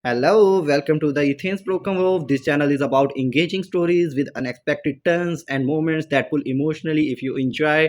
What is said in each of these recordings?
Hello, welcome to the Ethan's Broken Wolf. This channel is about engaging stories with unexpected turns and moments that pull emotionally. If you enjoy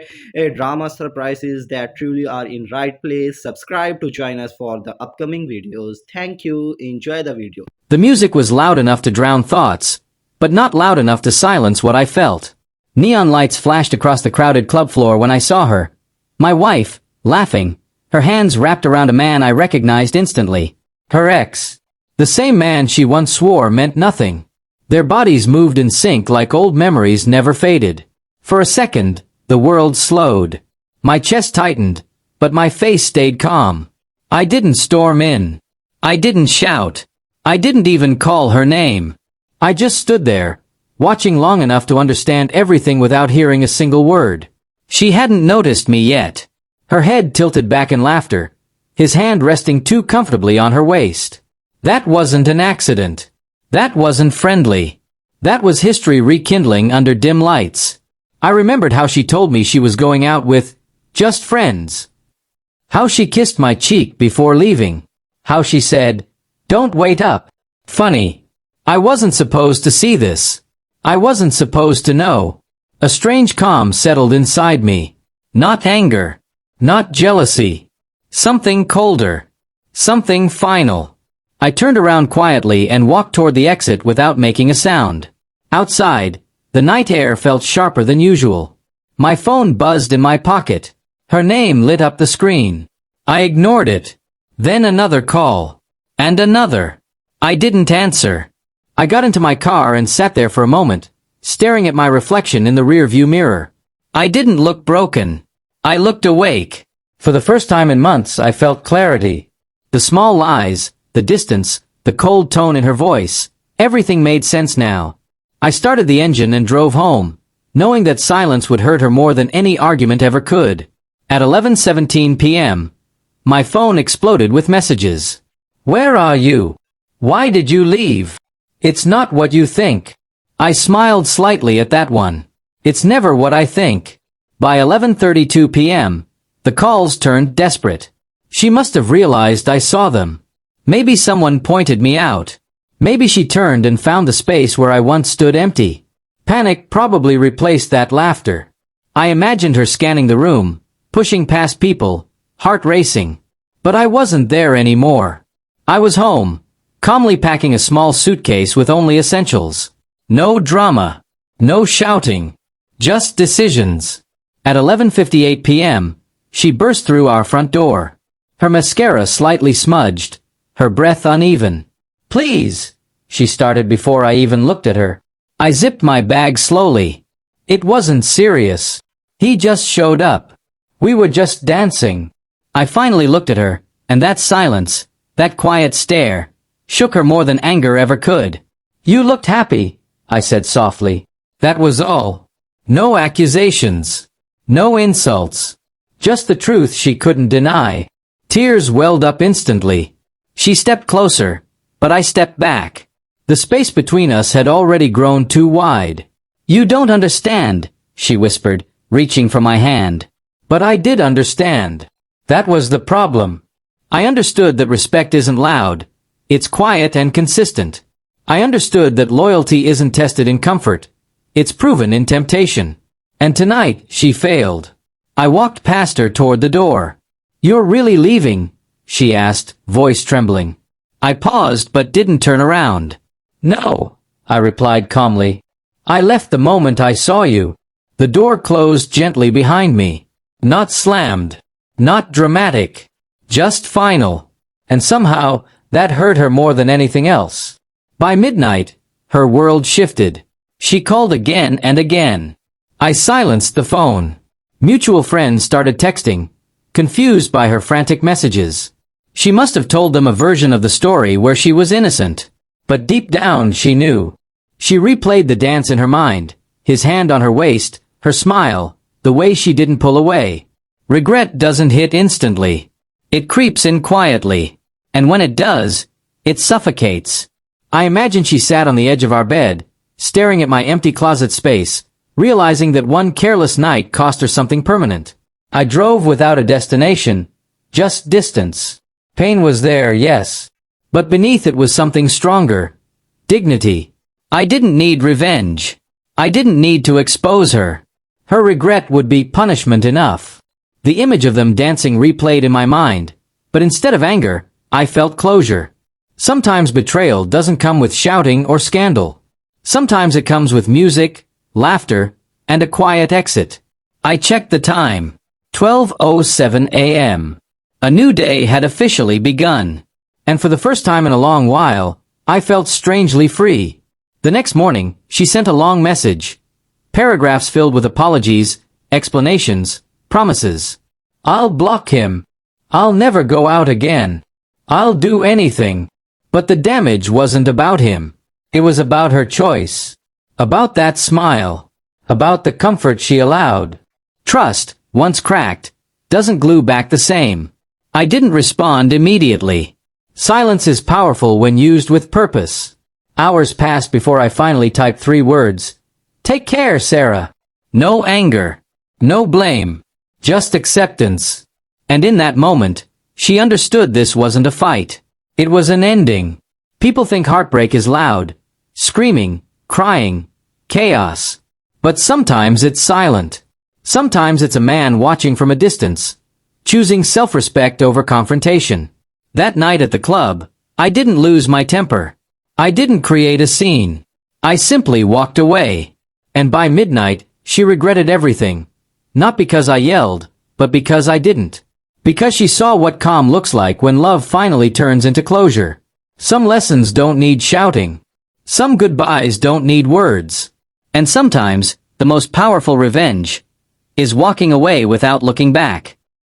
drama surprises that truly are in right place, subscribe to join us for the upcoming videos. Thank you. Enjoy the video. The music was loud enough to drown thoughts, but not loud enough to silence what I felt. Neon lights flashed across the crowded club floor when I saw her. My wife, laughing, her hands wrapped around a man I recognized instantly. Her ex. The same man she once swore meant nothing. Their bodies moved in sync like old memories never faded. For a second, the world slowed. My chest tightened, but my face stayed calm. I didn't storm in. I didn't shout. I didn't even call her name. I just stood there, watching long enough to understand everything without hearing a single word. She hadn't noticed me yet. Her head tilted back in laughter, his hand resting too comfortably on her waist. That wasn't an accident. That wasn't friendly. That was history rekindling under dim lights. I remembered how she told me she was going out with just friends. How she kissed my cheek before leaving. How she said, "Don't wait up." Funny. I wasn't supposed to see this. I wasn't supposed to know. A strange calm settled inside me. Not anger. Not jealousy. Something colder. Something final. I turned around quietly and walked toward the exit without making a sound. Outside, the night air felt sharper than usual. My phone buzzed in my pocket. Her name lit up the screen. I ignored it. Then another call. And another. I didn't answer. I got into my car and sat there for a moment, staring at my reflection in the rearview mirror. I didn't look broken. I looked awake. For the first time in months, I felt clarity. The small lies, the distance, the cold tone in her voice, everything made sense now. I started the engine and drove home, knowing that silence would hurt her more than any argument ever could. At 11:17 p.m., my phone exploded with messages. "Where are you? Why did you leave? It's not what you think." I smiled slightly at that one. It's never what I think. By 11:32 p.m., the calls turned desperate. She must have realized I saw them. Maybe someone pointed me out. Maybe she turned and found the space where I once stood empty. Panic probably replaced that laughter. I imagined her scanning the room, pushing past people, heart racing. But I wasn't there anymore. I was home, calmly packing a small suitcase with only essentials. No drama. No shouting. Just decisions. At 11:58 p.m., she burst through our front door. Her mascara slightly smudged, her breath uneven. "Please," she started before I even looked at her. I zipped my bag slowly. It wasn't serious. He just showed up. We were just dancing. I finally looked at her, and that silence, that quiet stare, shook her more than anger ever could. "You looked happy," I said softly. That was all. No accusations. No insults. Just the truth she couldn't deny. Tears welled up instantly. She stepped closer, but I stepped back. The space between us had already grown too wide. "You don't understand," she whispered, reaching for my hand. But I did understand. That was the problem. I understood that respect isn't loud. It's quiet and consistent. I understood that loyalty isn't tested in comfort. It's proven in temptation. And tonight, she failed. I walked past her toward the door. "You're really leaving?" she asked, voice trembling. I paused but didn't turn around. "No," I replied calmly. "I left the moment I saw you." The door closed gently behind me. Not slammed. Not dramatic. Just final. And somehow, that hurt her more than anything else. By midnight, her world shifted. She called again and again. I silenced the phone. Mutual friends started texting, confused by her frantic messages. She must have told them a version of the story where she was innocent. But deep down she knew. She replayed the dance in her mind, his hand on her waist, her smile, the way she didn't pull away. Regret doesn't hit instantly. It creeps in quietly. And when it does, it suffocates. I imagine she sat on the edge of our bed, staring at my empty closet space, realizing that one careless night cost her something permanent. I drove without a destination, just distance. Pain was there, yes. But beneath it was something stronger. Dignity. I didn't need revenge. I didn't need to expose her. Her regret would be punishment enough. The image of them dancing replayed in my mind, but instead of anger, I felt closure. Sometimes betrayal doesn't come with shouting or scandal. Sometimes it comes with music, laughter, and a quiet exit. I checked the time. 12:07 a.m. A new day had officially begun. And for the first time in a long while, I felt strangely free. The next morning, she sent a long message. Paragraphs filled with apologies, explanations, promises. I'll block him. I'll never go out again. I'll do anything. But the damage wasn't about him. It was about her choice. About that smile. About the comfort she allowed. Trust, once cracked, doesn't glue back the same. I didn't respond immediately. Silence is powerful when used with purpose. Hours passed before I finally typed 3 words. Take care, Sarah. No anger. No blame. Just acceptance. And in that moment, she understood this wasn't a fight. It was an ending. People think heartbreak is loud. Screaming, crying, chaos. But sometimes it's silent. Sometimes it's a man watching from a distance, choosing self-respect over confrontation. That night at the club, I didn't lose my temper. I didn't create a scene. I simply walked away. And by midnight, she regretted everything. Not because I yelled, but because I didn't. Because she saw what calm looks like when love finally turns into closure. Some lessons don't need shouting. Some goodbyes don't need words. And sometimes, the most powerful revenge is walking away without looking back.